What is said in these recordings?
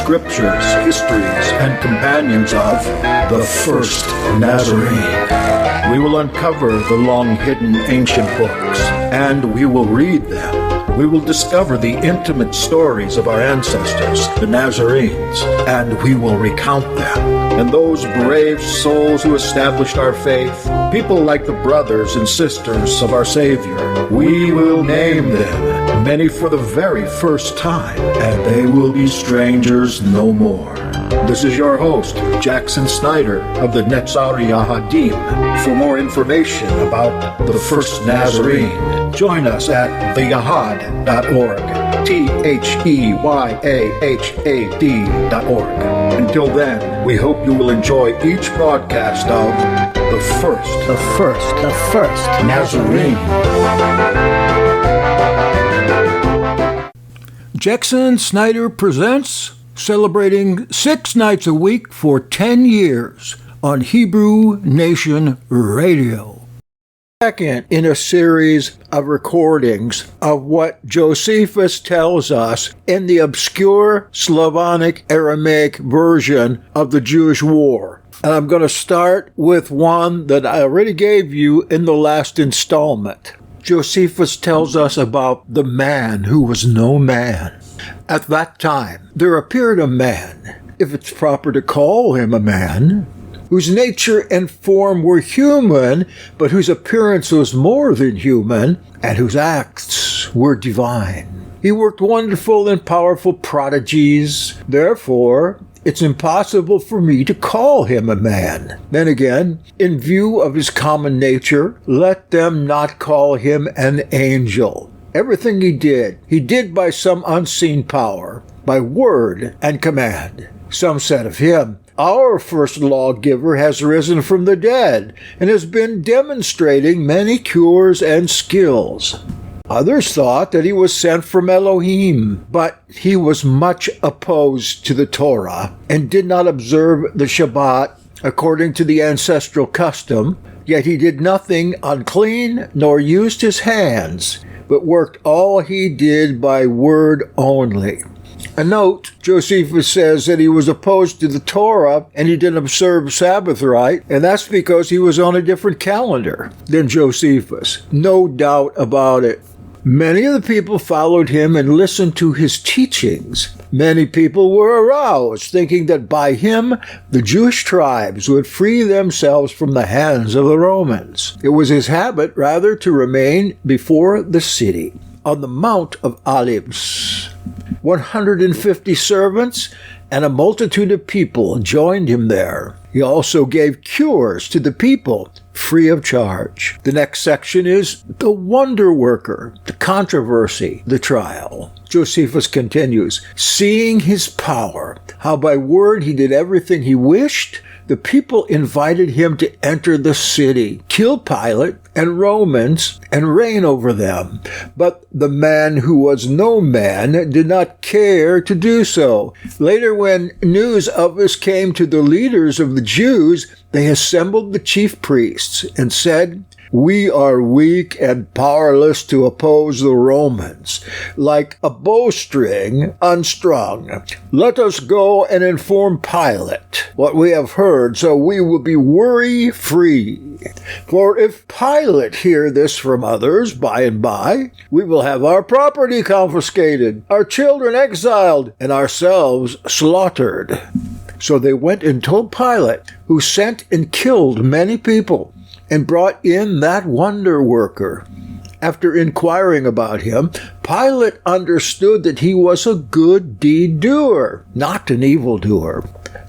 scriptures, histories, and companions of the first Nazarene. We will uncover the long-hidden ancient books, and we will read them. We will discover the intimate stories of our ancestors, the Nazarenes, and we will recount them. And those brave souls who established our faith, people like the brothers and sisters of our Savior, we will name them, many for the very first time, and they will be strangers no more. This is your host, Jackson Snyder of the Netzar Yahadim. For more information about the first Nazarene, join us at theyahad.org, THEYAHAD.org. Until then, we hope you will enjoy each broadcast of the first Nazarene. Jackson Snyder presents, celebrating 6 nights a week for 10 years on Hebrew Nation Radio. Second in a series of recordings of what Josephus tells us in the obscure Slavonic Aramaic version of the Jewish War. And I'm going to start with one that I already gave you in the last installment. Josephus tells us about the man who was no man. At that time, there appeared a man, if it's proper to call him a man, whose nature and form were human, but whose appearance was more than human, and whose acts were divine. He worked wonderful and powerful prodigies. Therefore, it's impossible for me to call him a man. Then again, in view of his common nature, let them not call him an angel. Everything he did by some unseen power, by word and command. Some said of him, "Our first lawgiver has risen from the dead and has been demonstrating many cures and skills." Others thought that he was sent from Elohim, but he was much opposed to the Torah and did not observe the Shabbat according to the ancestral custom, yet he did nothing unclean nor used his hands, but worked all he did by word only. A note, Josephus says that he was opposed to the Torah and he didn't observe Sabbath right, and that's because he was on a different calendar than Josephus. No doubt about it. Many of the people followed him and listened to his teachings. Many people were aroused, thinking that by him the Jewish tribes would free themselves from the hands of the Romans. It was his habit rather to remain before the city, on the Mount of Olives. 150 servants and a multitude of people joined him there. He also gave cures to the people free of charge. The next section is the wonder worker, the controversy, the trial. Josephus continues, seeing his power, how by word he did everything he wished, the people invited him to enter the city, kill Pilate and Romans, and reign over them. But the man who was no man did not care to do so. Later, when news of this came to the leaders of the Jews, they assembled the chief priests and said, "We are weak and powerless to oppose the Romans, like a bowstring unstrung. Let us go and inform Pilate what we have heard, so we will be worry-free. For if Pilate hear this from others by and by, we will have our property confiscated, our children exiled, and ourselves slaughtered." So they went and told Pilate, who sent and killed many people, and brought in that wonder worker. After inquiring about him, Pilate understood that he was a good deed doer, not an evildoer,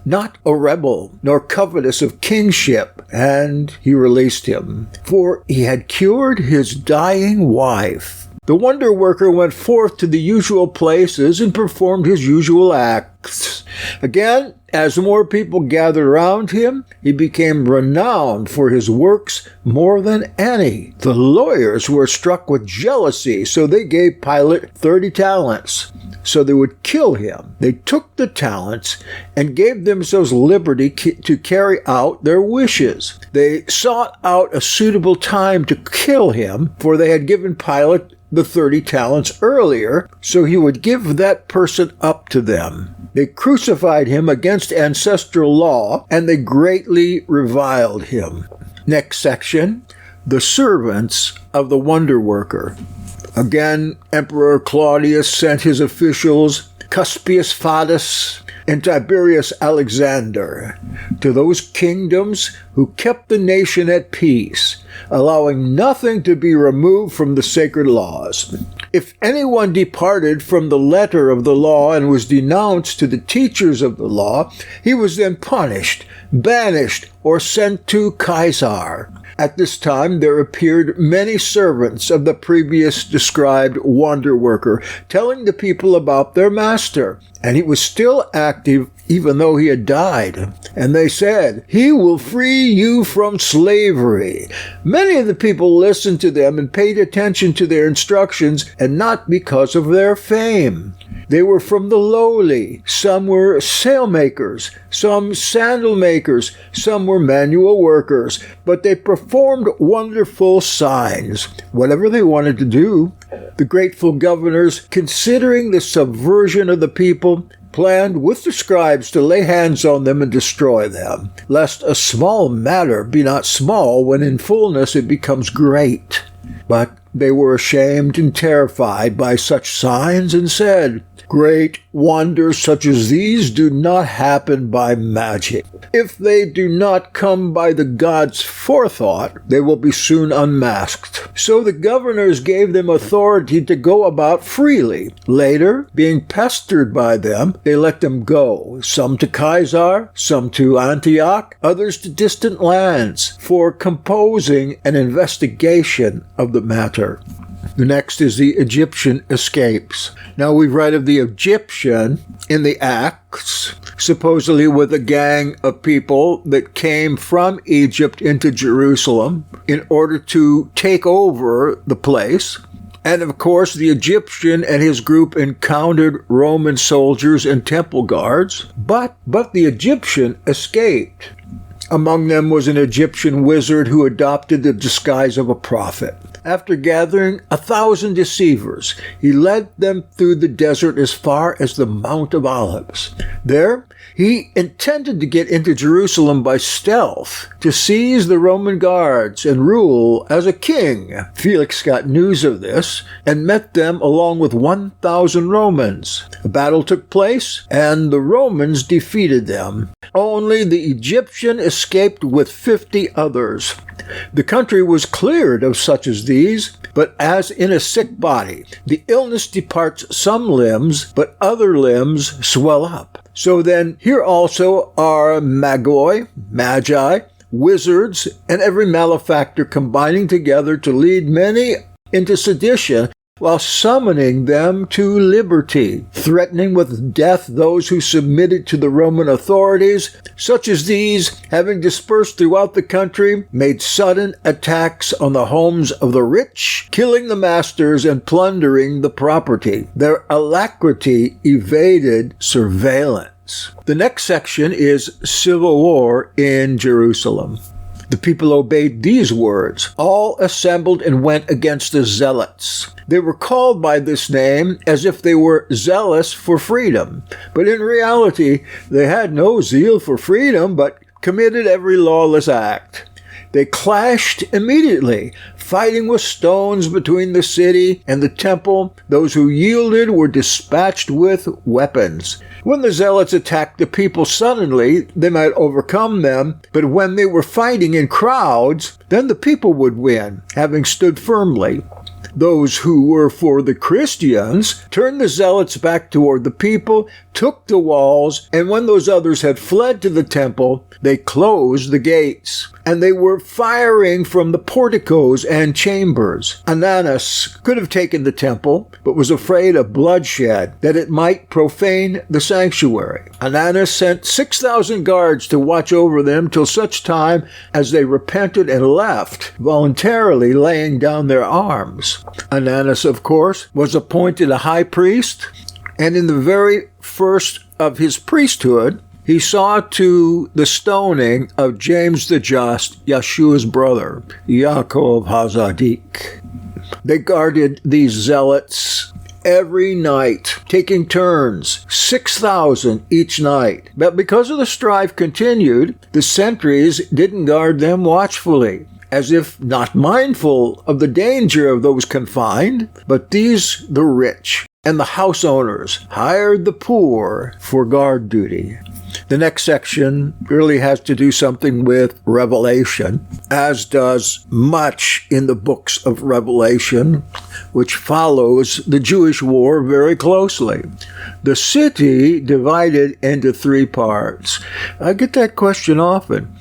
not a rebel, nor covetous of kingship, and he released him, for he had cured his dying wife. The wonder worker went forth to the usual places and performed his usual acts. Again, as more people gathered around him, he became renowned for his works more than any. The lawyers were struck with jealousy, so they gave Pilate 30 talents, so they would kill him. They took the talents and gave themselves liberty to carry out their wishes. They sought out a suitable time to kill him, for they had given Pilate the 30 talents earlier, so he would give that person up to them. They crucified him against ancestral law, and they greatly reviled him. Next section, the servants of the wonder worker. Again, Emperor Claudius sent his officials, Cuspius Fadus and Tiberius Alexander, to those kingdoms who kept the nation at peace, allowing nothing to be removed from the sacred laws. If anyone departed from the letter of the law and was denounced to the teachers of the law, he was then punished, banished, or sent to Caesar. At this time there appeared many servants of the previous described wonder worker, telling the people about their master, and he was still active even though he had died. And they said, "He will free you from slavery." Many of the people listened to them and paid attention to their instructions, and not because of their fame. They were from the lowly. Some were sailmakers, some sandal makers, some were manual workers, but they performed wonderful signs, whatever they wanted to do. The grateful governors, considering the subversion of the people, planned with the scribes to lay hands on them and destroy them, lest a small matter be not small when in fullness it becomes great. But they were ashamed and terrified by such signs and said, "Great wonders such as these do not happen by magic. If they do not come by the gods' forethought, they will be soon unmasked." So the governors gave them authority to go about freely. Later, being pestered by them, they let them go, some to Caesar, some to Antioch, others to distant lands, for composing an investigation of the matter. The next is the Egyptian escapes. Now we've read of the Egyptian in the Acts, supposedly with a gang of people that came from Egypt into Jerusalem in order to take over the place. And of course, the Egyptian and his group encountered Roman soldiers and temple guards, but the Egyptian escaped. Among them was an Egyptian wizard who adopted the disguise of a prophet. After gathering 1,000 deceivers, he led them through the desert as far as the Mount of Olives. There, he intended to get into Jerusalem by stealth, to seize the Roman guards and rule as a king. Felix got news of this and met them along with 1,000 Romans. A battle took place, and the Romans defeated them. Only the Egyptian escaped with 50 others. The country was cleared of such as these, but as in a sick body, the illness departs some limbs, but other limbs swell up. So then here also are magi, wizards, and every malefactor combining together to lead many into sedition, while summoning them to liberty, threatening with death those who submitted to the Roman authorities. Such as these, having dispersed throughout the country, made sudden attacks on the homes of the rich, killing the masters and plundering the property. Their alacrity evaded surveillance. The next section is civil war in Jerusalem. The people obeyed these words. All assembled and went against the zealots. They were called by this name as if they were zealous for freedom. But in reality, they had no zeal for freedom, but committed every lawless act. They clashed immediately, fighting with stones between the city and the temple. Those who yielded were dispatched with weapons. When the zealots attacked the people suddenly, they might overcome them, but when they were fighting in crowds, then the people would win, having stood firmly. Those who were for the Christians turned the zealots back toward the people, took the walls, and when those others had fled to the temple, they closed the gates. And they were firing from the porticos and chambers. Ananus could have taken the temple, but was afraid of bloodshed, that it might profane the sanctuary. Ananus sent 6,000 guards to watch over them till such time as they repented and left, voluntarily laying down their arms. Ananus, of course, was appointed a high priest, and in the very first of his priesthood, he saw to the stoning of James the Just, Yeshua's brother, Yaakov HaZadik. They guarded these zealots every night, taking turns, 6,000 each night. But because of the strife continued, the sentries didn't guard them watchfully, as if not mindful of the danger of those confined, but these, the rich and the house owners, hired the poor for guard duty. The next section really has to do something with Revelation, as does much in the books of Revelation, which follows the Jewish war very closely. The city divided into 3 parts. I get that question often.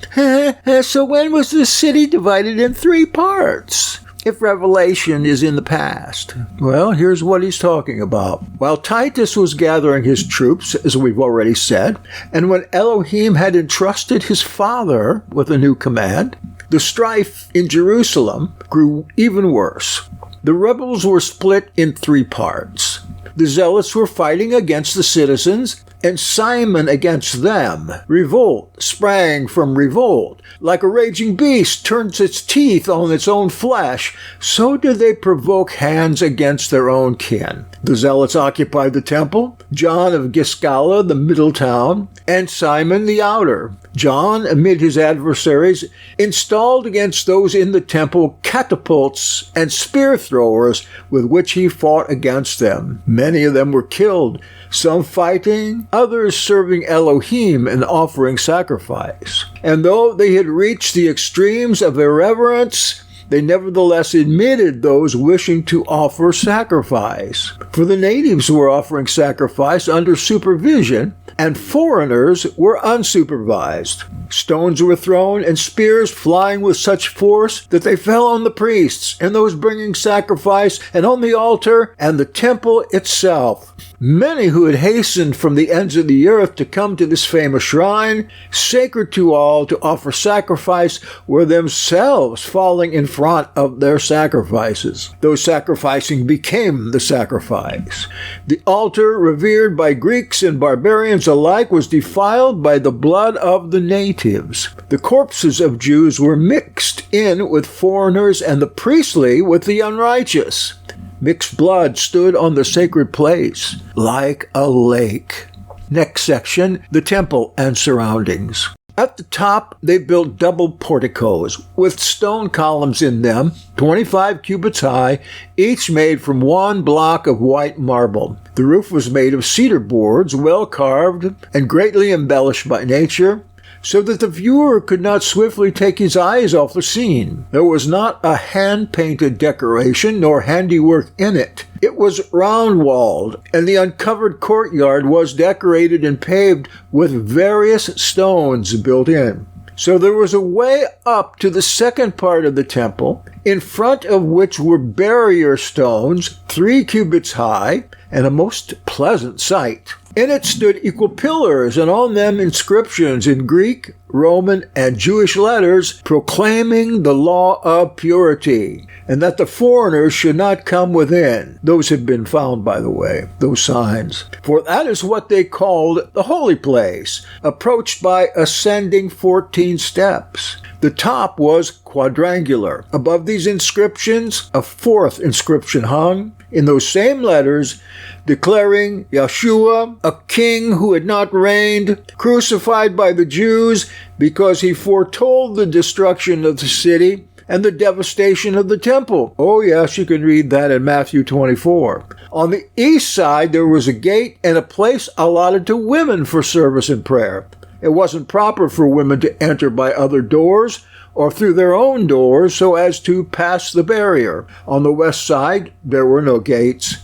So when was the city divided in 3 parts? If Revelation is in the past. Well, here's what he's talking about. While Titus was gathering his troops, as we've already said, and when Elohim had entrusted his father with a new command, the strife in Jerusalem grew even worse. The rebels were split in 3 parts. The zealots were fighting against the citizens, and Simon against them. Revolt sprang from revolt. Like a raging beast turns its teeth on its own flesh, so did they provoke hands against their own kin. The zealots occupied the temple, John of Giscala, the middle town, and Simon the outer. John, amid his adversaries, installed against those in the temple catapults and spear throwers with which he fought against them. Many of them were killed, some fighting, others serving Elohim and offering sacrifice. And though they had reached the extremes of irreverence, they nevertheless admitted those wishing to offer sacrifice. For the natives were offering sacrifice under supervision, and foreigners were unsupervised. Stones were thrown and spears flying with such force that they fell on the priests and those bringing sacrifice and on the altar and the temple itself. Many who had hastened from the ends of the earth to come to this famous shrine, sacred to all, to offer sacrifice, were themselves falling in front of their sacrifices. Those sacrificing became the sacrifice. The altar, revered by Greeks and barbarians alike, was defiled by the blood of the natives. The corpses of Jews were mixed in with foreigners, and the priestly with the unrighteous. Mixed blood stood on the sacred place like a lake. Next section, the temple and surroundings. At the top, they built double porticos with stone columns in them, 25 cubits high, each made from 1 block of white marble. The roof was made of cedar boards, well carved and greatly embellished by nature, so that the viewer could not swiftly take his eyes off the scene. There was not a hand-painted decoration nor handiwork in it. It was round-walled, and the uncovered courtyard was decorated and paved with various stones built in. So there was a way up to the second part of the temple, in front of which were barrier stones, 3 cubits high, and a most pleasant sight. In it stood equal pillars, and on them inscriptions in Greek, Roman, and Jewish letters proclaiming the law of purity, and that the foreigners should not come within. Those have been found, by the way, those signs. For that is what they called the holy place, approached by ascending 14 steps. The top was quadrangular. Above these inscriptions, a 4th inscription hung, in those same letters, declaring Yeshua, a king who had not reigned, crucified by the Jews because he foretold the destruction of the city and the devastation of the temple. Oh yes, you can read that in Matthew 24. On the east side, there was a gate and a place allotted to women for service and prayer. It wasn't proper for women to enter by other doors or through their own doors so as to pass the barrier. On the west side, there were no gates,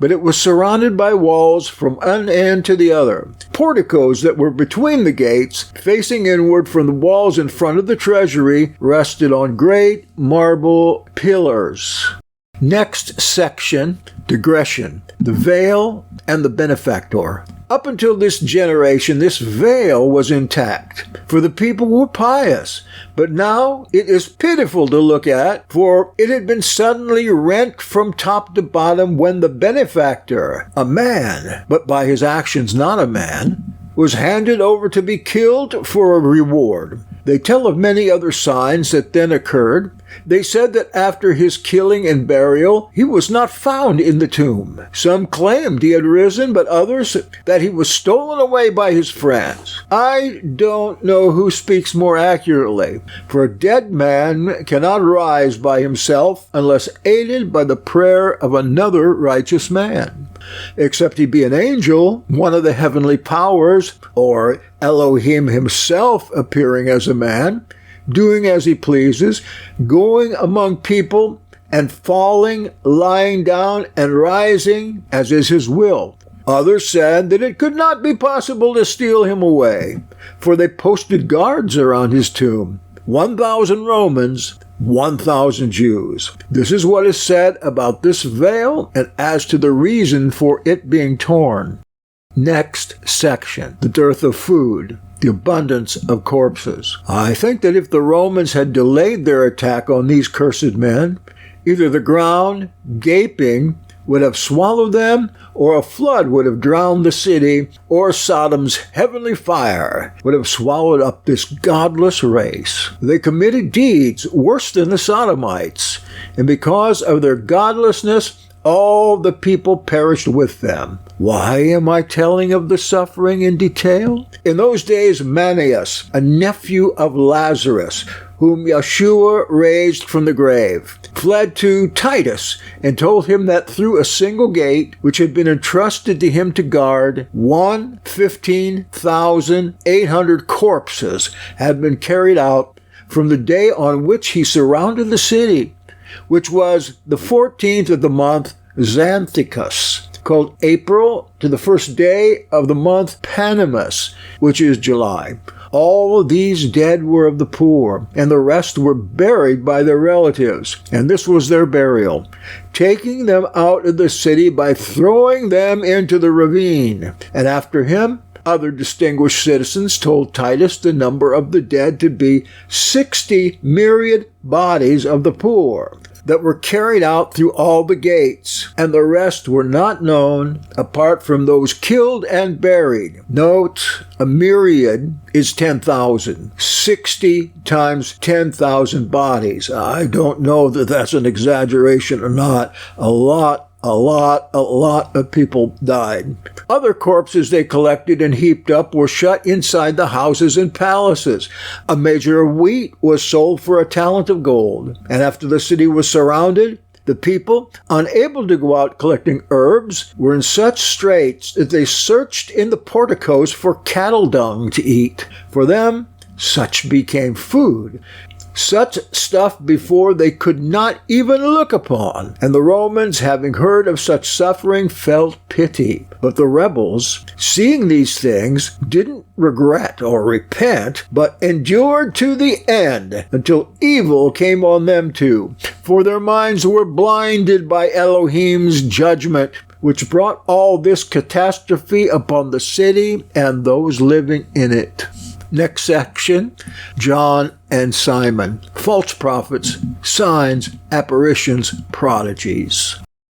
but it was surrounded by walls from one end to the other. Porticos that were between the gates, facing inward from the walls in front of the treasury, rested on great marble pillars. Next section, digression, the veil and the benefactor. Up until this generation, this veil was intact, for the people were pious. But now it is pitiful to look at, for it had been suddenly rent from top to bottom when the benefactor, a man, but by his actions not a man, was handed over to be killed for a reward. They tell of many other signs that then occurred. They said that after his killing and burial, he was not found in the tomb. Some claimed he had risen, but others that he was stolen away by his friends. I don't know who speaks more accurately, for a dead man cannot rise by himself unless aided by the prayer of another righteous man. Except he be an angel, one of the heavenly powers, or Elohim himself appearing as a man, doing as he pleases, going among people, and falling, lying down, and rising, as is his will. Others said that it could not be possible to steal him away, for they posted guards around his tomb, 1,000 Romans, 1,000 Jews. This is what is said about this veil and as to the reason for it being torn. Next section, the dearth of food, the abundance of corpses. I think that if the Romans had delayed their attack on these cursed men, either the ground, gaping, would have swallowed them, or a flood would have drowned the city, or Sodom's heavenly fire would have swallowed up this godless race. They committed deeds worse than the Sodomites, and because of their godlessness, all the people perished with them. Why am I telling of the suffering in detail? In those days, Manius, a nephew of Lazarus, whom Yeshua raised from the grave, fled to Titus and told him that through a single gate, which had been entrusted to him to guard, 15,800 corpses had been carried out from the day on which he surrounded the city, which was the 14th of the month Xanthicus, called April, to the first day of the month Panemus, which is July. All of these dead were of the poor, and the rest were buried by their relatives, and this was their burial, taking them out of the city by throwing them into the ravine. And after him, other distinguished citizens told Titus the number of the dead to be 60 myriad bodies of the poor that were carried out through all the gates, and the rest were not known apart from those killed and buried. Note, a myriad is 10,000. 60 times 10,000 bodies. I don't know that that's an exaggeration or not. A lot of people died. Other corpses they collected and heaped up were shut inside the houses and palaces. A measure of wheat was sold for a talent of gold. And after the city was surrounded, the people, unable to go out collecting herbs, were in such straits that they searched in the porticos for cattle dung to eat. For them, such became food. Such stuff before they could not even look upon. And the Romans, having heard of such suffering, felt pity. But the rebels, seeing these things, didn't regret or repent, but endured to the end, until evil came on them too. For their minds were blinded by Elohim's judgment, which brought all this catastrophe upon the city and those living in it. Next section, John and Simon, false prophets, signs, apparitions, prodigies.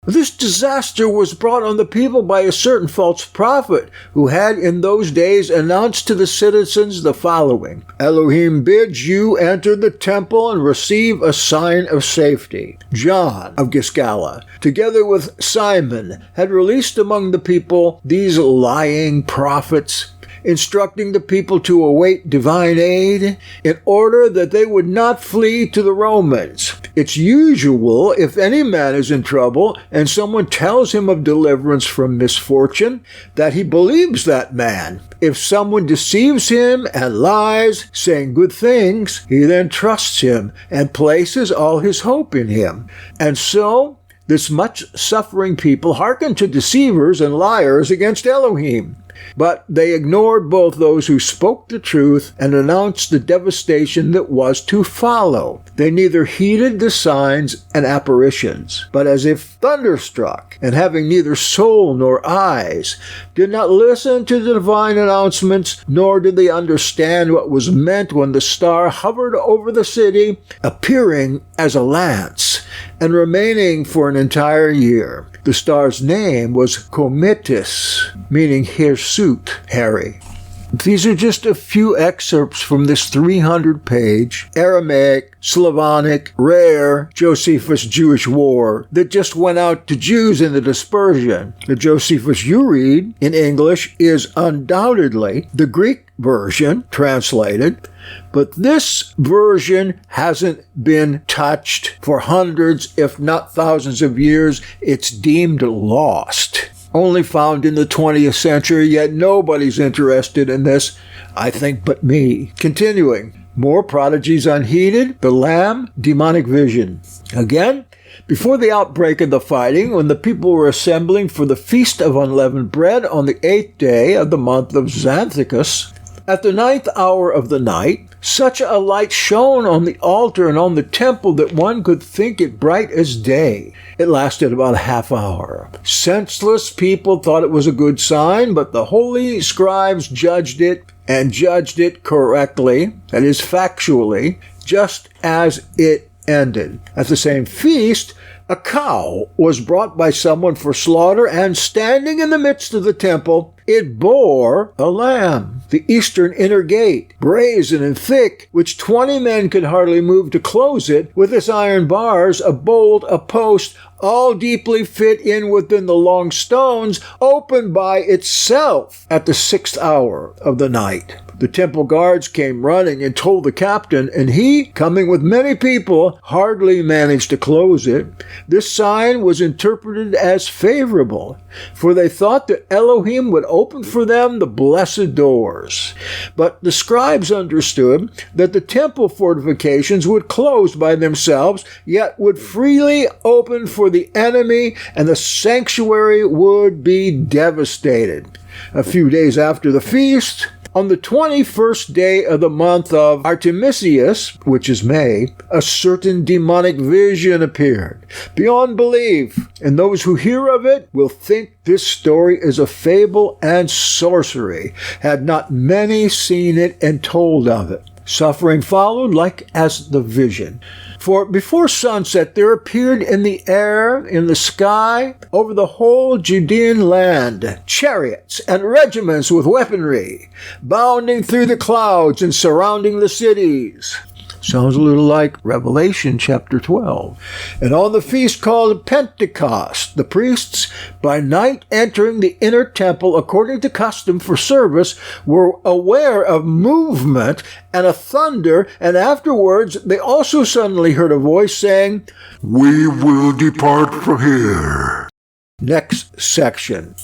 This disaster was brought on the people by a certain false prophet who had in those days announced to the citizens the following: Elohim bids you enter the temple and receive a sign of safety. John of Giscala, together with Simon, had released among the people these lying prophets, instructing the people to await divine aid in order that they would not flee to the Romans. It's usual, if any man is in trouble and someone tells him of deliverance from misfortune, that he believes that man. If someone deceives him and lies, saying good things, he then trusts him and places all his hope in him. And so, this much suffering people hearkened to deceivers and liars against Elohim. But they ignored both those who spoke the truth and announced the devastation that was to follow. They neither heeded the signs and apparitions, but as if thunderstruck, and having neither soul nor eyes, did not listen to the divine announcements, nor did they understand what was meant when the star hovered over the city, appearing as a lance, and remaining for an entire year. The star's name was Cometis, meaning hirsute, hairy. These are just a few excerpts from this 300-page Aramaic, Slavonic, rare Josephus Jewish war that just went out to Jews in the dispersion. The Josephus you read in English is undoubtedly the Greek version translated, but this version hasn't been touched for hundreds, if not thousands of years. It's deemed lost. Only found in the 20th century, yet nobody's interested in this, I think, but me. Continuing. More prodigies unheeded. The Lamb, demonic vision. Again, before the outbreak of the fighting, when the people were assembling for the Feast of Unleavened Bread on the 8th day of the month of Xanthicus, at the 9th hour of the night, such a light shone on the altar and on the temple that one could think it bright as day. It lasted about a half hour. Senseless people thought it was a good sign, but the holy scribes judged it, and judged it correctly, that is, factually, just as it ended. At the same feast, a cow was brought by someone for slaughter, and standing in the midst of the temple, it bore a lamb, the eastern inner gate, brazen and thick, which 20 men could hardly move to close it, with its iron bars, a bolt, a post, all deeply fit in within the long stones, opened by itself at the 6th hour of the night. The temple guards came running and told the captain, and he, coming with many people, hardly managed to close it. This sign was interpreted as favorable, for they thought that Elohim would open for them the blessed doors. But the scribes understood that the temple fortifications would close by themselves, yet would freely open for the enemy, and the sanctuary would be devastated. A few days after the feast, on the 21st day of the month of Artemisius, which is May, a certain demonic vision appeared, beyond belief, and those who hear of it will think this story is a fable and sorcery, had not many seen it and told of it. Suffering followed like as the vision. For before sunset there appeared in the air, in the sky, over the whole Judean land, chariots and regiments with weaponry, bounding through the clouds and surrounding the cities. Sounds a little like Revelation chapter 12. And on the feast called Pentecost, the priests, by night entering the inner temple according to custom for service, were aware of movement and a thunder, and afterwards they also suddenly heard a voice saying, "We will depart from here." Next section.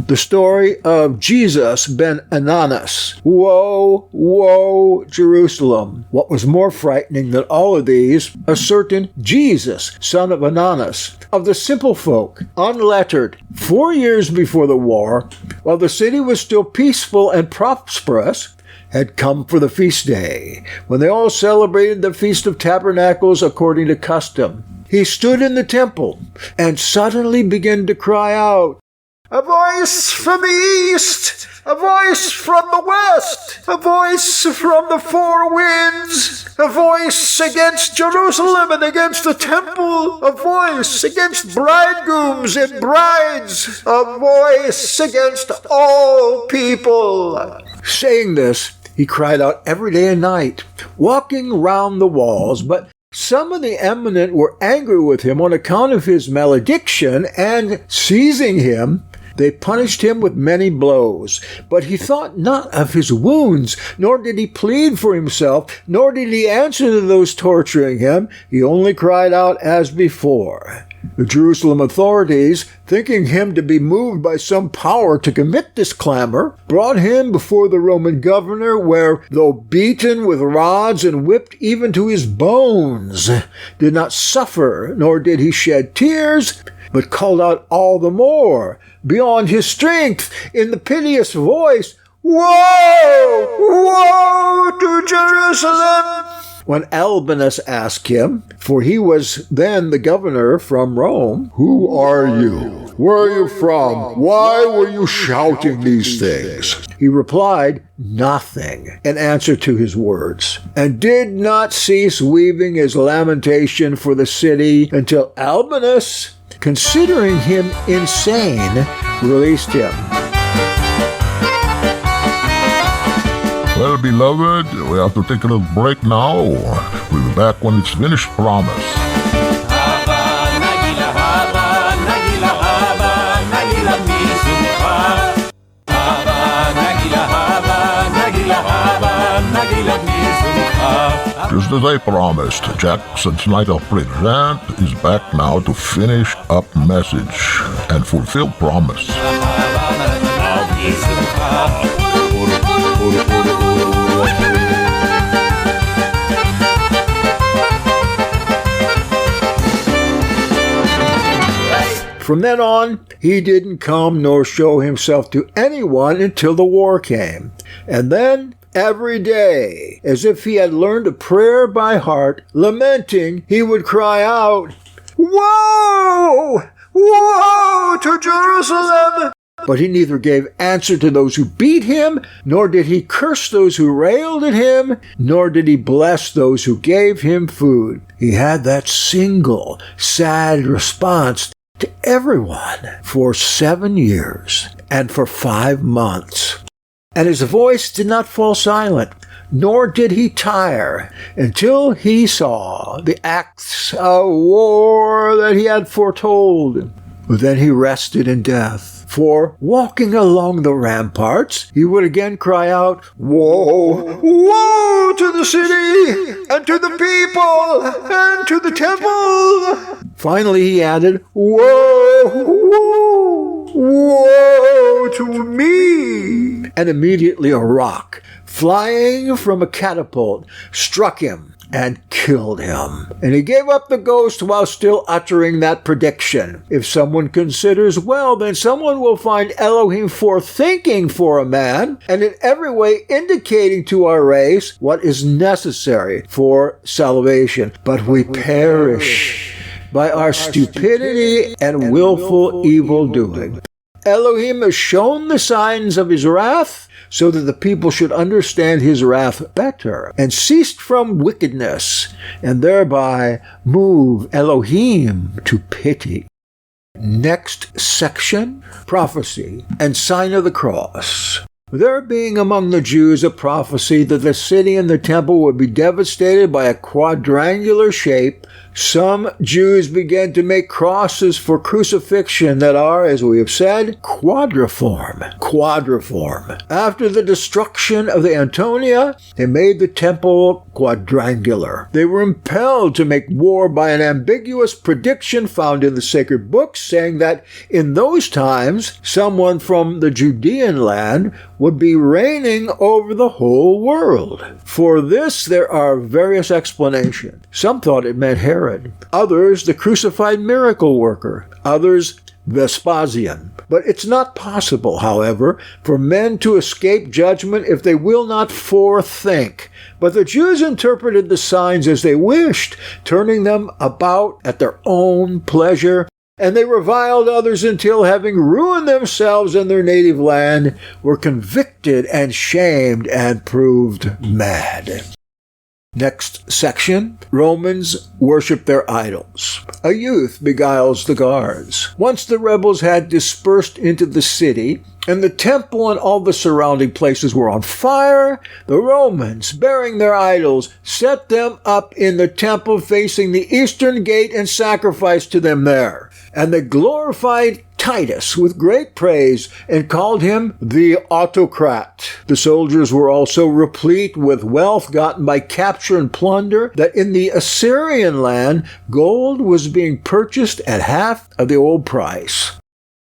The story of Jesus ben Ananus. Woe, woe, Jerusalem. What was more frightening than all of these, a certain Jesus, son of Ananus, of the simple folk, unlettered, 4 years before the war, while the city was still peaceful and prosperous, had come for the feast day, when they all celebrated the Feast of Tabernacles according to custom. He stood in the temple and suddenly began to cry out, "A voice from the east, a voice from the west, a voice from the four winds, a voice against Jerusalem and against the temple, a voice against bridegrooms and brides, a voice against all people." Saying this, he cried out every day and night, walking round the walls, but some of the eminent were angry with him on account of his malediction, and seizing him, they punished him with many blows. But he thought not of his wounds, nor did he plead for himself, nor did he answer to those torturing him. He only cried out as before. The Jerusalem authorities, thinking him to be moved by some power to commit this clamor, brought him before the Roman governor, where, though beaten with rods and whipped even to his bones, did not suffer, nor did he shed tears, but called out all the more, beyond his strength, in the piteous voice, "Woe! Woe to Jerusalem!" When Albinus asked him, for he was then the governor from Rome, "Who are you? Where are you from? Why were you shouting these things?" He replied, "Nothing," in answer to his words, and did not cease weaving his lamentation for the city until Albinus, considering him insane, released him. Well, beloved, we have to take a little break now. We'll be back when it's finished, promise. Just as I promised, Jackson Snyder Present is back now to finish up message and fulfill promise. From then on, he didn't come nor show himself to anyone until the war came. And then, every day, as if he had learned a prayer by heart, lamenting, he would cry out, "Woe! Woe to Jerusalem!" But he neither gave answer to those who beat him, nor did he curse those who railed at him, nor did he bless those who gave him food. He had that single, sad response to everyone for 7 years and for 5 months. And his voice did not fall silent, nor did he tire, until he saw the acts of war that he had foretold. But then he rested in death. For, walking along the ramparts, he would again cry out, "Woe! Woe to the city, and to the people, and to the temple!" Finally he added, "Woe! Woe! Woe to me!" And immediately a rock, flying from a catapult, struck him and killed him. And he gave up the ghost while still uttering that prediction. If someone considers well, then someone will find Elohim forethinking for a man, and in every way indicating to our race what is necessary for salvation. But we perish by our stupidity and willful evil doing. Elohim has shown the signs of his wrath, so that the people should understand his wrath better, and ceased from wickedness, and thereby move Elohim to pity. Next section, prophecy and sign of the cross. There being among the Jews a prophecy that the city and the temple would be devastated by a quadrangular shape, some Jews began to make crosses for crucifixion that are, as we have said, quadriform. After the destruction of the Antonia, they made the temple quadrangular. They were impelled to make war by an ambiguous prediction found in the sacred books, saying that in those times, someone from the Judean land would be reigning over the whole world. For this there are various explanations. Some thought it meant Herod, others the crucified miracle worker, others Vespasian. But it's not possible, however, for men to escape judgment if they will not forethink. But the Jews interpreted the signs as they wished, turning them about at their own pleasure, and they reviled others until, having ruined themselves in their native land, were convicted and shamed and proved mad. Next section, Romans worship their idols. A youth beguiles the guards. Once the rebels had dispersed into the city, and the temple and all the surrounding places were on fire, the Romans, bearing their idols, set them up in the temple facing the eastern gate and sacrificed to them there. And they glorified Titus with great praise and called him the autocrat. The soldiers were also replete with wealth gotten by capture and plunder, that in the Assyrian land gold was being purchased at half of the old price.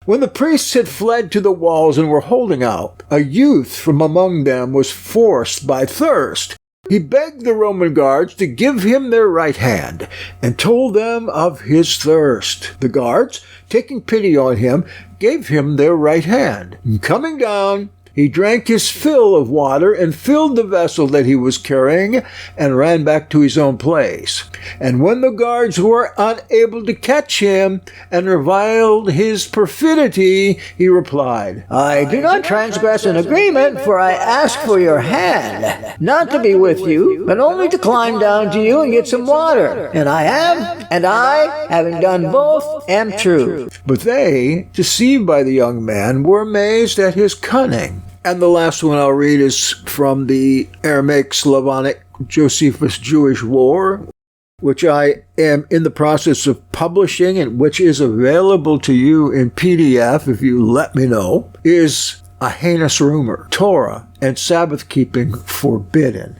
When the priests had fled to the walls and were holding out, a youth from among them was forced by thirst. He begged the Roman guards to give him their right hand, and told them of his thirst. The guards, taking pity on him, gave him their right hand. And coming down, he drank his fill of water and filled the vessel that he was carrying and ran back to his own place. And when the guards were unable to catch him and reviled his perfidy, he replied, "I do not transgress an agreement, for I ask for your hand, not to be with you, but only to climb down to you and get some water. And I have, and I, having done both, am true." But they, deceived by the young man, were amazed at his cunning. And the last one I'll read is from the Aramaic Slavonic Josephus Jewish War, which I am in the process of publishing and which is available to you in PDF if you let me know, is a heinous rumor, Torah and Sabbath keeping forbidden.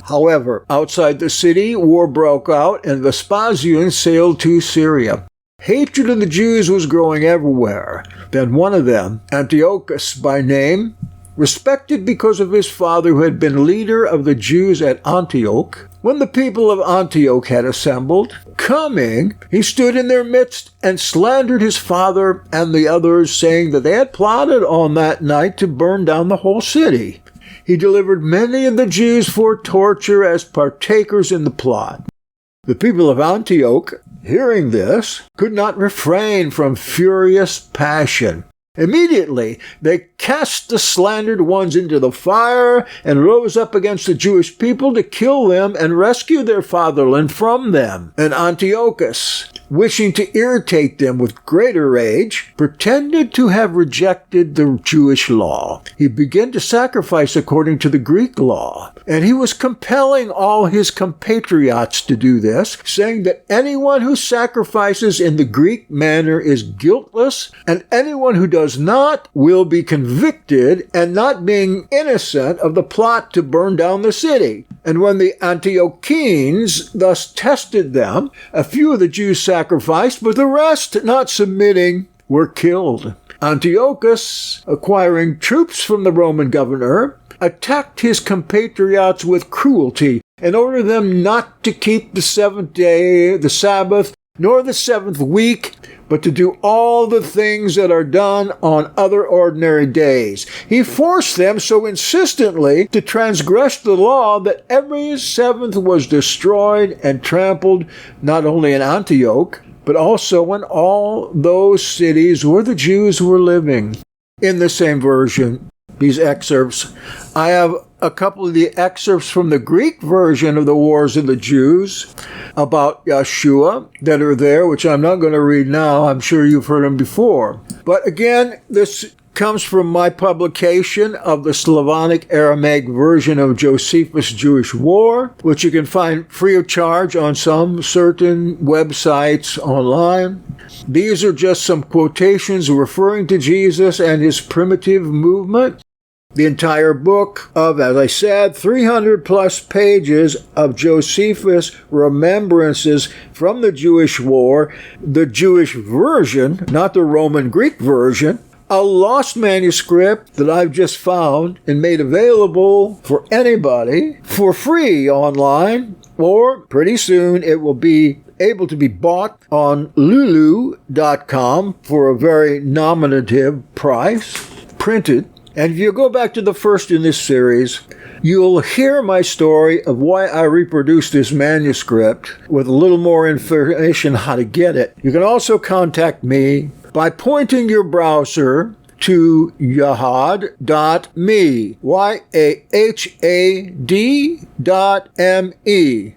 However, outside the city, war broke out and Vespasian sailed to Syria. Hatred of the Jews was growing everywhere. Then one of them, Antiochus by name, respected because of his father who had been leader of the Jews at Antioch, when the people of Antioch had assembled, coming, he stood in their midst and slandered his father and the others, saying that they had plotted on that night to burn down the whole city. He delivered many of the Jews for torture as partakers in the plot. The people of Antioch, hearing this, could not refrain from furious passion. Immediately, they cast the slandered ones into the fire and rose up against the Jewish people to kill them and rescue their fatherland from them. And Antiochus, wishing to irritate them with greater rage, pretended to have rejected the Jewish law. He began to sacrifice according to the Greek law, and he was compelling all his compatriots to do this, saying that anyone who sacrifices in the Greek manner is guiltless, and anyone who does not will be convicted, and not being innocent of the plot to burn down the city. And when the Antiochenes thus tested them, a few of the Jews sacrificed, but the rest, not submitting, were killed. Antiochus, acquiring troops from the Roman governor, attacked his compatriots with cruelty and ordered them not to keep the seventh day, the Sabbath, nor the seventh week, but to do all the things that are done on other ordinary days. He forced them so insistently to transgress the law that every seventh was destroyed and trampled, not only in Antioch, but also in all those cities where the Jews were living. In the same version, these excerpts, I have a couple of the excerpts from the Greek version of the Wars of the Jews about Yeshua that are there, which I'm not going to read now. I'm sure you've heard them before. But again, this comes from my publication of the Slavonic Aramaic version of Josephus Jewish War, which you can find free of charge on some certain websites online. These are just some quotations referring to Jesus and his primitive movement. The entire book of, as I said, 300 plus pages of Josephus remembrances from the Jewish War, the Jewish version, not the Roman Greek version, a lost manuscript that I've just found and made available for anybody for free online, or pretty soon it will be able to be bought on lulu.com for a very nominative price, printed. And if you go back to the first in this series, you'll hear my story of why I reproduced this manuscript with a little more information how to get it. You can also contact me by pointing your browser to yahad.me, YAHAD.me.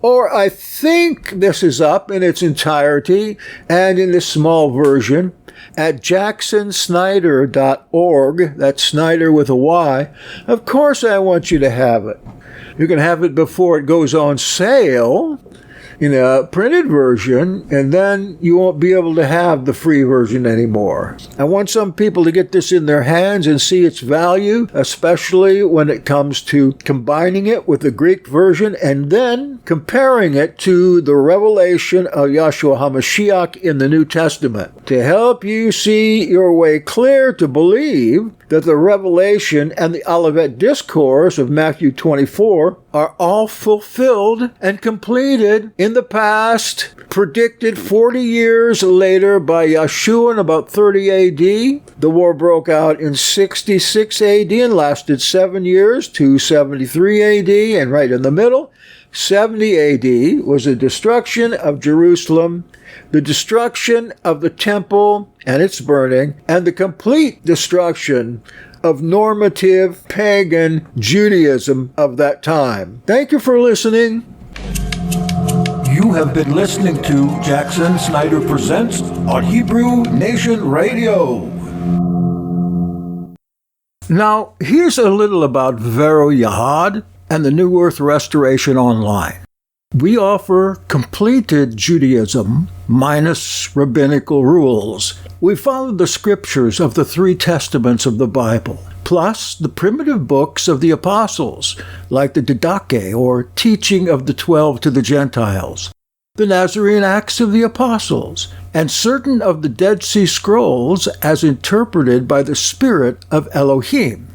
Or I think this is up in its entirety and in this small version at jacksonsnyder.org. That's Snyder with a Y. Of course I want you to have it. You can have it before it goes on sale in a printed version, and then you won't be able to have the free version anymore. I want some people to get this in their hands and see its value, especially when it comes to combining it with the Greek version and then comparing it to the revelation of Yahshua HaMashiach in the New Testament, to help you see your way clear to believe that the revelation and the Olivet Discourse of Matthew 24 are all fulfilled and completed in the past, predicted 40 years later by Yeshua in about 30 A.D. The war broke out in 66 A.D. and lasted 7 years to 73 A.D. And right in the middle, 70 A.D. was the destruction of Jerusalem, the destruction of the temple and its burning, and the complete destruction of normative pagan Judaism of that time. Thank you for listening. You have been listening to Jackson Snyder Presents on Hebrew Nation Radio. Now, here's a little about Vero Yahad and the New Earth Restoration Online. We offer completed Judaism minus rabbinical rules. We follow the scriptures of the 3 testaments of the Bible, plus the primitive books of the apostles, like the Didache, or Teaching of the 12 to the Gentiles, the Nazarene Acts of the Apostles, and certain of the Dead Sea Scrolls as interpreted by the Spirit of Elohim.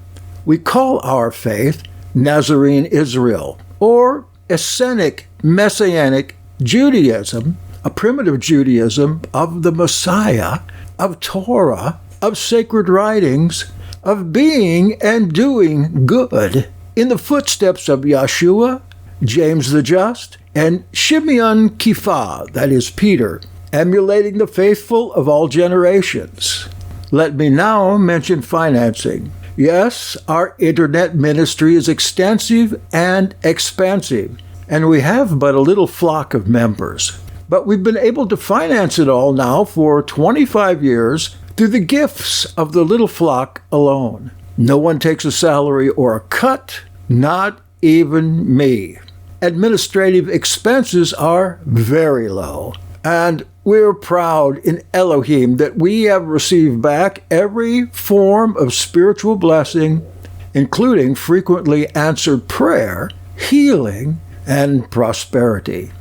We call our faith Nazarene Israel, or Essenic Messianic Judaism, a primitive Judaism of the Messiah, of Torah, of sacred writings, of being and doing good in the footsteps of Yeshua, James the Just, and Shimeon Kepha, that is Peter, emulating the faithful of all generations. Let me now mention financing. Yes, our internet ministry is extensive and expansive, and we have but a little flock of members. But we've been able to finance it all now for 25 years through the gifts of the little flock alone. No one takes a salary or a cut, not even me. Administrative expenses are very low, and we're proud in Elohim that we have received back every form of spiritual blessing, including frequently answered prayer, healing, and prosperity.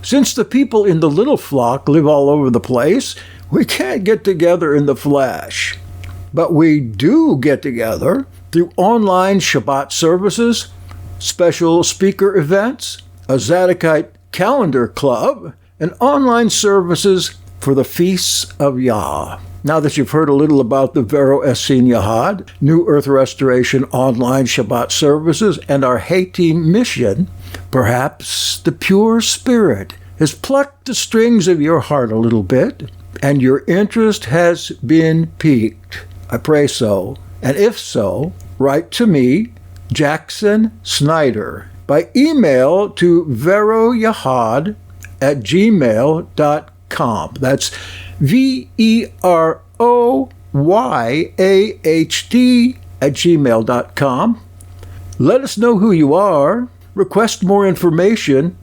Since the people in the little flock live all over the place, we can't get together in the flesh. But we do get together through online Shabbat services, special speaker events, a Zadokite calendar club, and online services for the feasts of Yah. Now that you've heard a little about the Vero Essene Yahad, New Earth Restoration online Shabbat services, and our Haiti mission, perhaps the pure spirit has plucked the strings of your heart a little bit, and your interest has been piqued. I pray so. And if so, write to me, Jackson Snyder, by email to veroyahad@gmail.com. That's veroyahd@gmail.com. Let us know who you are, request more information,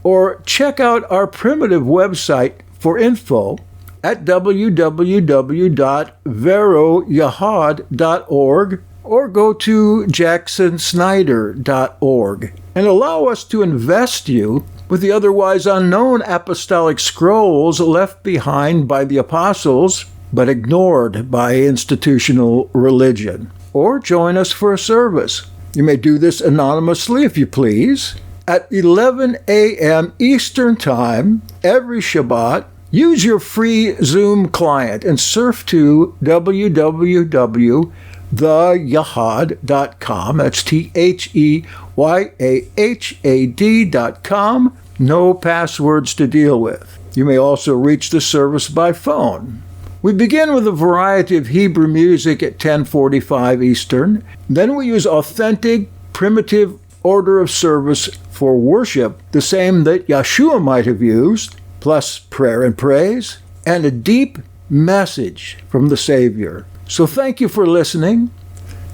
or check out our primitive website for info at www.veroyahad.org, or go to jacksonsnyder.org and allow us to invest you with the otherwise unknown apostolic scrolls left behind by the apostles but ignored by institutional religion. Or join us for a service. You may do this anonymously if you please. At 11 a.m. Eastern Time every Shabbat, use your free Zoom client and surf to www.theyahad.com. That's THEYAHAD.com. No passwords to deal with. You may also reach the service by phone. We begin with a variety of Hebrew music at 10:45 Eastern. Then we use authentic, primitive order of service for worship, the same that Yeshua might have used, plus prayer and praise, and a deep message from the Savior. So thank you for listening.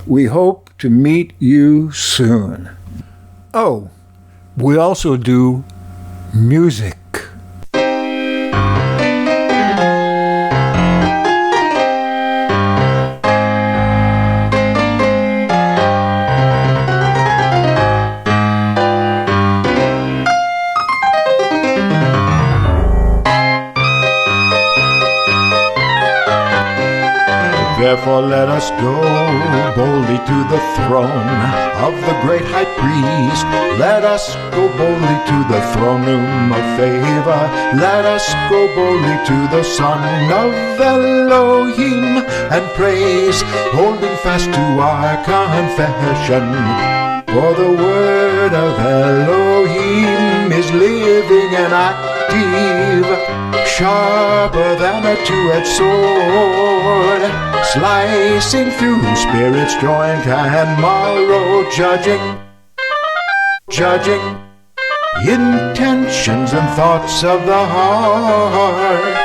We hope to meet you soon. Oh, we also do music. Therefore let us go boldly to the throne of the great high priest. Let us go boldly to the throne room of favor. Let us go boldly to the Son of Elohim and praise, holding fast to our confession. For the word of Elohim is living and active, sharper than a two-edged sword, slicing through spirit's joint and marrow, judging intentions and thoughts of the heart.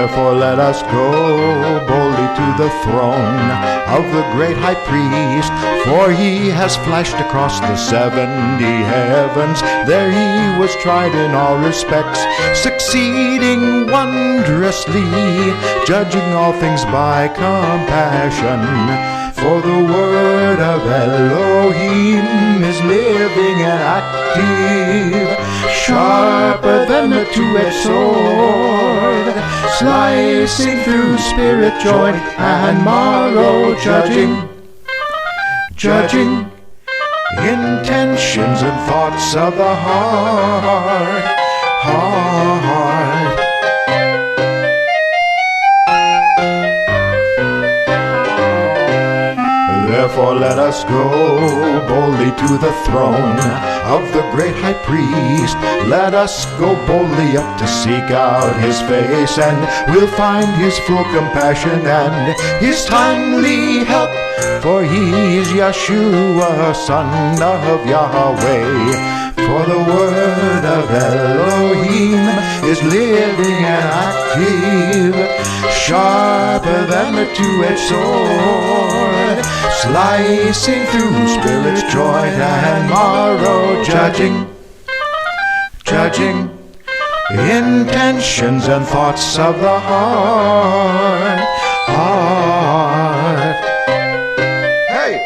Therefore let us go boldly to the throne of the great high priest, for he has flashed across the 70 heavens. There he was tried in all respects, succeeding wondrously, judging all things by compassion. For the word of Elohim is living and active, sharper than a two-edged sword, slicing through spirit, joint, and marrow, judging intentions and thoughts of the heart. Therefore let us go boldly to the throne of the great high priest. Let us go boldly up to seek out his face, and we'll find his full compassion and his timely help. For he is Yeshua, son of Yahweh. For the word of Elohim is living and active, sharper than a two-edged sword, slicing through spirit's joint and marrow, judging intentions and thoughts of the heart. Hey!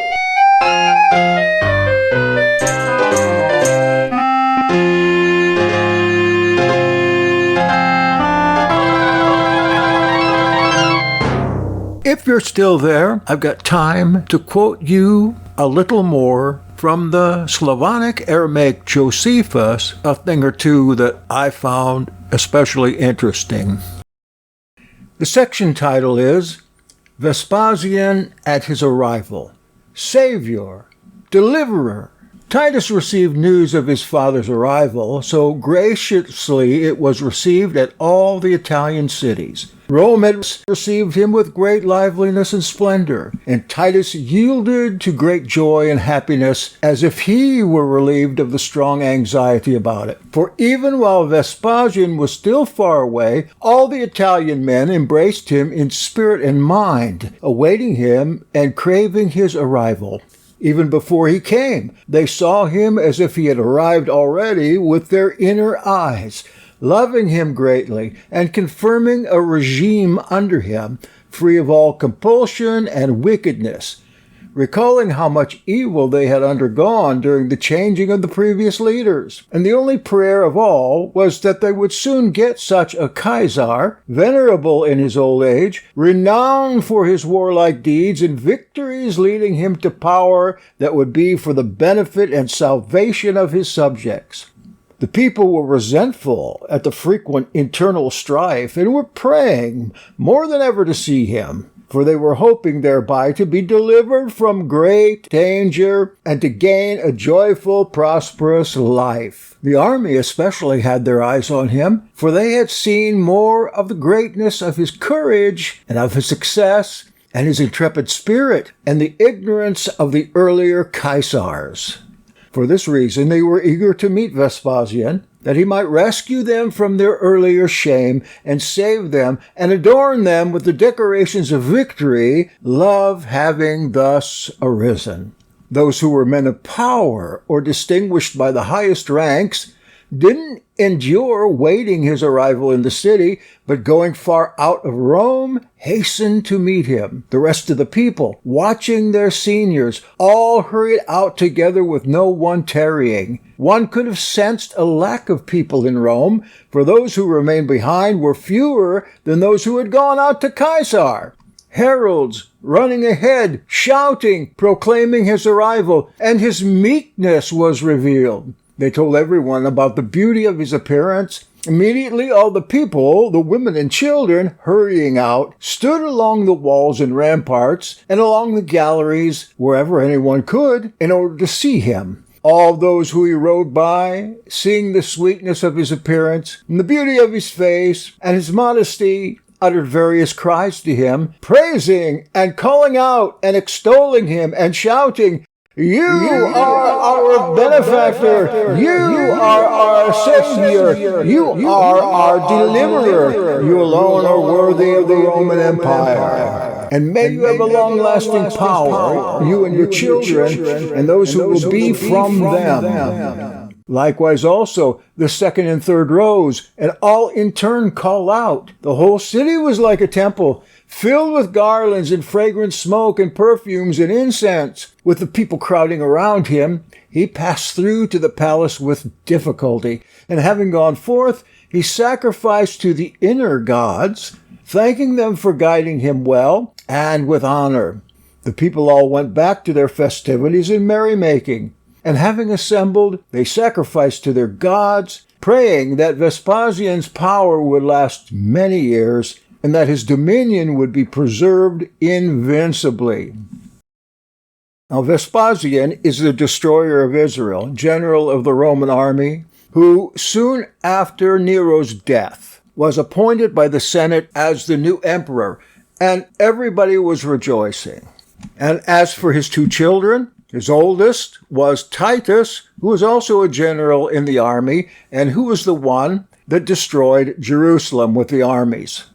If you're still there, I've got time to quote you a little more from the Slavonic Aramaic Josephus, a thing or two that I found especially interesting. The section title is Vespasian at his arrival. Savior, Deliverer. Titus received news of his father's arrival, so graciously it was received at all the Italian cities. Rome had received him with great liveliness and splendor, and Titus yielded to great joy and happiness as if he were relieved of the strong anxiety about it. For even while Vespasian was still far away, all the Italian men embraced him in spirit and mind, awaiting him and craving his arrival. Even before he came, they saw him as if he had arrived already with their inner eyes, loving him greatly and confirming a regime under him, free of all compulsion and wickedness, recalling how much evil they had undergone during the changing of the previous leaders. And the only prayer of all was that they would soon get such a Caesar, venerable in his old age, renowned for his warlike deeds and victories leading him to power that would be for the benefit and salvation of his subjects. The people were resentful at the frequent internal strife and were praying more than ever to see him, for they were hoping thereby to be delivered from great danger and to gain a joyful, prosperous life. The army especially had their eyes on him, for they had seen more of the greatness of his courage and of his success and his intrepid spirit and the ignorance of the earlier Caesars. For this reason they were eager to meet Vespasian, that he might rescue them from their earlier shame and save them and adorn them with the decorations of victory, love having thus arisen. Those who were men of power or distinguished by the highest ranks didn't endure waiting his arrival in the city, but going far out of Rome, hastened to meet him. The rest of the people, watching their seniors, all hurried out together with no one tarrying. One could have sensed a lack of people in Rome, for those who remained behind were fewer than those who had gone out to Caesar. Heralds running ahead, shouting, proclaiming his arrival, and his meekness was revealed. They told everyone about the beauty of his appearance. Immediately all the people, the women and children, hurrying out, stood along the walls and ramparts and along the galleries, wherever anyone could, in order to see him. All those who he rode by, seeing the sweetness of his appearance, and the beauty of his face, and his modesty, uttered various cries to him, praising and calling out and extolling him and shouting, You are our benefactor. You are our Savior. You are our deliverer. You alone are worthy of the Roman Empire. And may you have a long-lasting power, you and your children, and those who will be from them. Likewise also, the second and third rows, and all in turn call out. The whole city was like a temple, filled with garlands and fragrant smoke and perfumes and incense. With the people crowding around him, he passed through to the palace with difficulty, and having gone forth, he sacrificed to the inner gods, thanking them for guiding him well and with honor. The people all went back to their festivities and merrymaking, and having assembled, they sacrificed to their gods, praying that Vespasian's power would last many years, and that his dominion would be preserved invincibly. Now, Vespasian is the destroyer of Israel, general of the Roman army, who soon after Nero's death was appointed by the Senate as the new emperor, and everybody was rejoicing. And as for his two children, his oldest was Titus, who was also a general in the army, and who was the one that destroyed Jerusalem with the armies.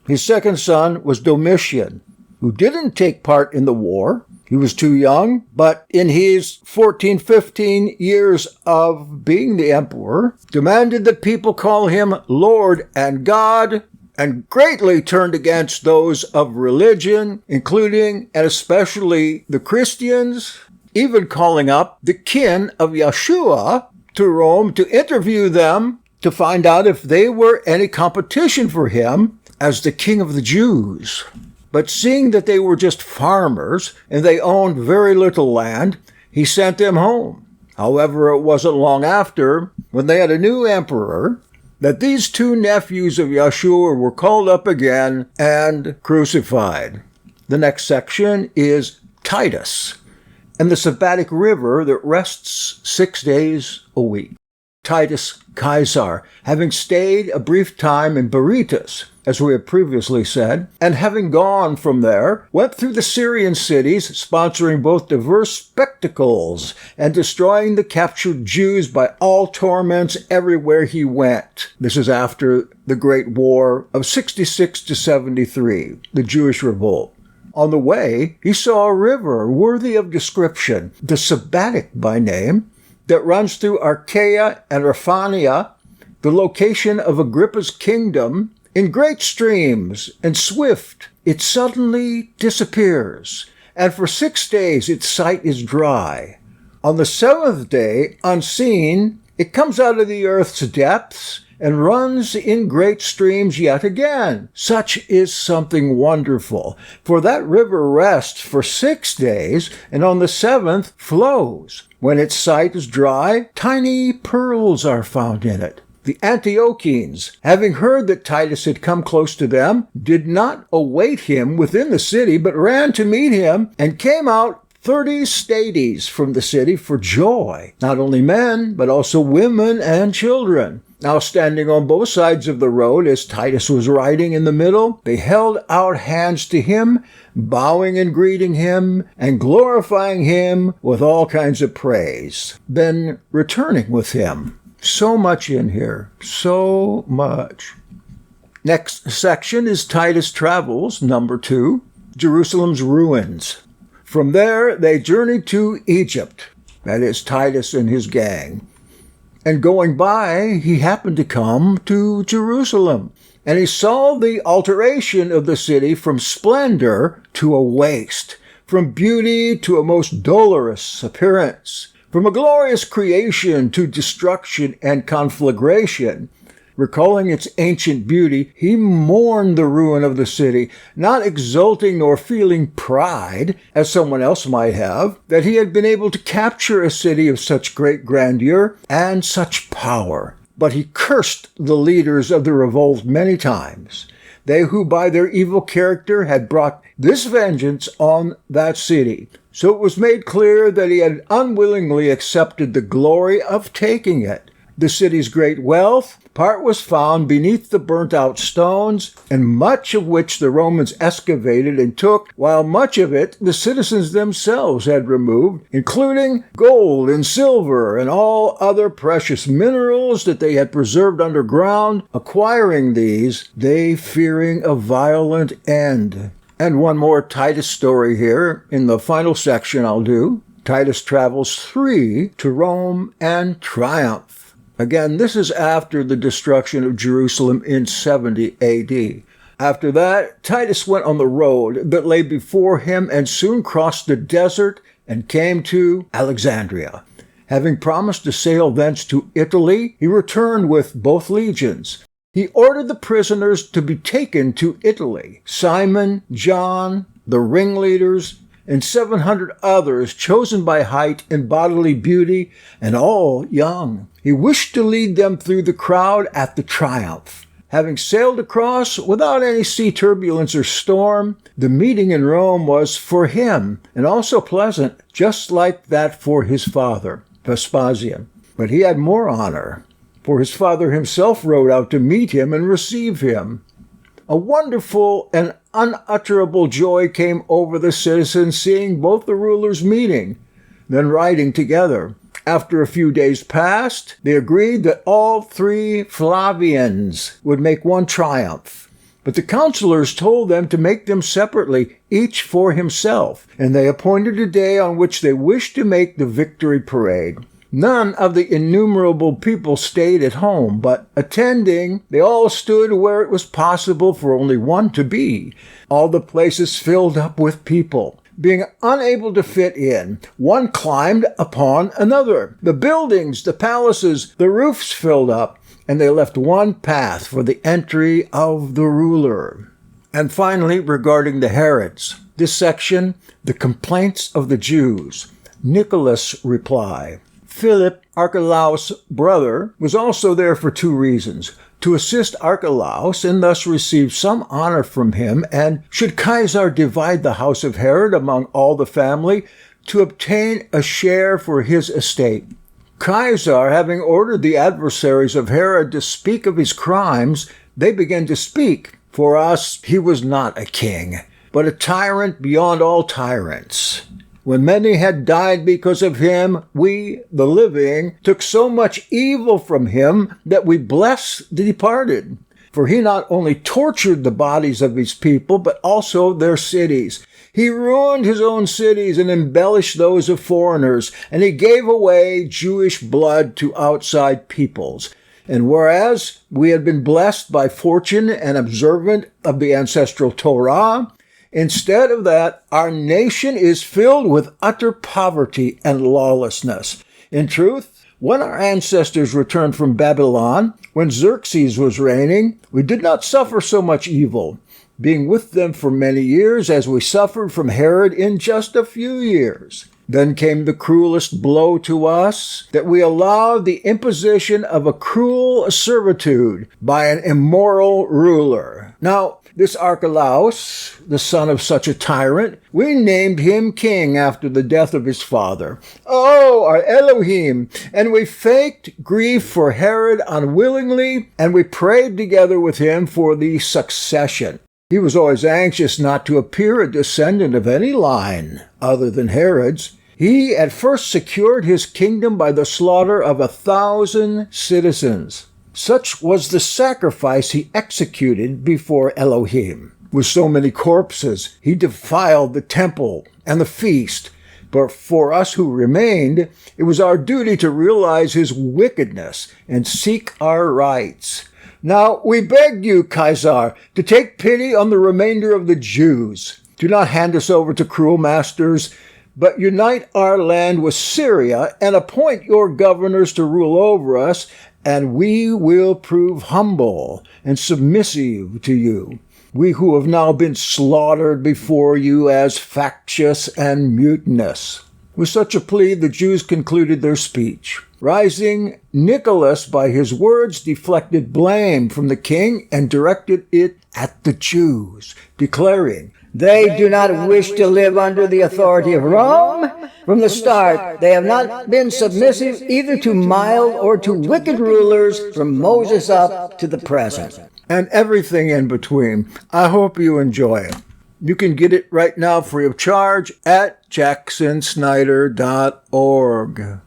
His second son was Domitian, who didn't take part in the war. He was too young, but in his 15 years of being the emperor, demanded that people call him Lord and God, and greatly turned against those of religion, including and especially the Christians, even calling up the kin of Yeshua to Rome to interview them to find out if they were any competition for him as the king of the Jews. But seeing that they were just farmers and they owned very little land, he sent them home. However, it wasn't long after, when they had a new emperor, that these two nephews of Yeshua were called up again and crucified. The next section is Titus and the Sabbatic river that rests 6 days a week. Titus Caesar, having stayed a brief time in Berytus, as we have previously said, and having gone from there, went through the Syrian cities, sponsoring both diverse spectacles and destroying the captured Jews by all torments everywhere he went. This is after the Great War of 66 to 73, the Jewish revolt. On the way, he saw a river worthy of description, the Sabbatic by name, that runs through Achaia and Raphania, the location of Agrippa's kingdom. In great streams and swift, it suddenly disappears, and for 6 days its sight is dry. On the 7th day, unseen, it comes out of the earth's depths and runs in great streams yet again. Such is something wonderful, for that river rests for 6 days, and on the 7th flows. When its sight is dry, tiny pearls are found in it. The Antiochians, having heard that Titus had come close to them, did not await him within the city, but ran to meet him, and came out 30 stades from the city for joy, not only men, but also women and children. Now standing on both sides of the road, as Titus was riding in the middle, they held out hands to him, bowing and greeting him, and glorifying him with all kinds of praise, then returning with him. So much in here, so much. Next section is Titus Travels, number 2, Jerusalem's ruins. From there, they journeyed to Egypt, that is Titus and his gang. And going by, he happened to come to Jerusalem, and he saw the alteration of the city from splendor to a waste, from beauty to a most dolorous appearance, from a glorious creation to destruction and conflagration. Recalling its ancient beauty, he mourned the ruin of the city, not exulting nor feeling pride, as someone else might have, that he had been able to capture a city of such great grandeur and such power. But he cursed the leaders of the revolt many times, they who by their evil character had brought this vengeance on that city. So it was made clear that he had unwillingly accepted the glory of taking it, the city's great wealth, part was found beneath the burnt-out stones, and much of which the Romans excavated and took, while much of it the citizens themselves had removed, including gold and silver and all other precious minerals that they had preserved underground, acquiring these, they fearing a violent end. And one more Titus story here in the final section I'll do. Titus travels 3 to Rome and triumph. Again, this is after the destruction of Jerusalem in 70 AD. After that, Titus went on the road that lay before him and soon crossed the desert and came to Alexandria. Having promised to sail thence to Italy, he returned with both legions. He ordered the prisoners to be taken to Italy. Simon, John, the ringleaders, and 700 others chosen by height and bodily beauty, and all young. He wished to lead them through the crowd at the triumph. Having sailed across without any sea turbulence or storm, the meeting in Rome was for him, and also pleasant, just like that for his father, Vespasian. But he had more honor, for his father himself rode out to meet him and receive him. A wonderful and unutterable joy came over the citizens seeing both the rulers meeting, then riding together. After a few days passed, they agreed that all 3 Flavians would make one triumph. But the counselors told them to make them separately, each for himself, and they appointed a day on which they wished to make the victory parade. None of the innumerable people stayed at home, but attending, they all stood where it was possible for only one to be. All the places filled up with people. Being unable to fit in, one climbed upon another. The buildings, the palaces, the roofs filled up, and they left one path for the entry of the ruler. And finally, regarding the Herods, this section, the complaints of the Jews. Nicholas' reply. Philip, Archelaus' brother, was also there for 2 reasons. To assist Archelaus and thus receive some honor from him, and should Caesar divide the house of Herod among all the family, to obtain a share for his estate. Caesar, having ordered the adversaries of Herod to speak of his crimes, they began to speak. For us, he was not a king, but a tyrant beyond all tyrants. When many had died because of him, we, the living, took so much evil from him that we blessed the departed. For he not only tortured the bodies of his people, but also their cities. He ruined his own cities and embellished those of foreigners, and he gave away Jewish blood to outside peoples. And whereas we had been blessed by fortune and observant of the ancestral Torah, instead of that, our nation is filled with utter poverty and lawlessness. In truth, when our ancestors returned from Babylon, when Xerxes was reigning, we did not suffer so much evil, being with them for many years as we suffered from Herod in just a few years. Then came the cruelest blow to us, that we allowed the imposition of a cruel servitude by an immoral ruler. Now, this Archelaus, the son of such a tyrant, we named him king after the death of his father. Oh, our Elohim! And we faked grief for Herod unwillingly, and we prayed together with him for the succession. He was always anxious not to appear a descendant of any line other than Herod's. He at first secured his kingdom by the slaughter of 1,000 citizens. Such was the sacrifice he executed before Elohim. With so many corpses, he defiled the temple and the feast. But for us who remained, it was our duty to realize his wickedness and seek our rights. Now we beg you, Caesar, to take pity on the remainder of the Jews. Do not hand us over to cruel masters, but unite our land with Syria and appoint your governors to rule over us, and we will prove humble and submissive to you, we who have now been slaughtered before you as factious and mutinous. With such a plea, the Jews concluded their speech. Rising, Nicholas, by his words, deflected blame from the king and directed it at the Jews, declaring, They do not wish to live under the authority of Rome, From the start, they have not been submissive either to mild or to wicked rulers from Moses up to the present. And everything in between. I hope you enjoy it. You can get it right now free of charge at jacksonsnyder.org.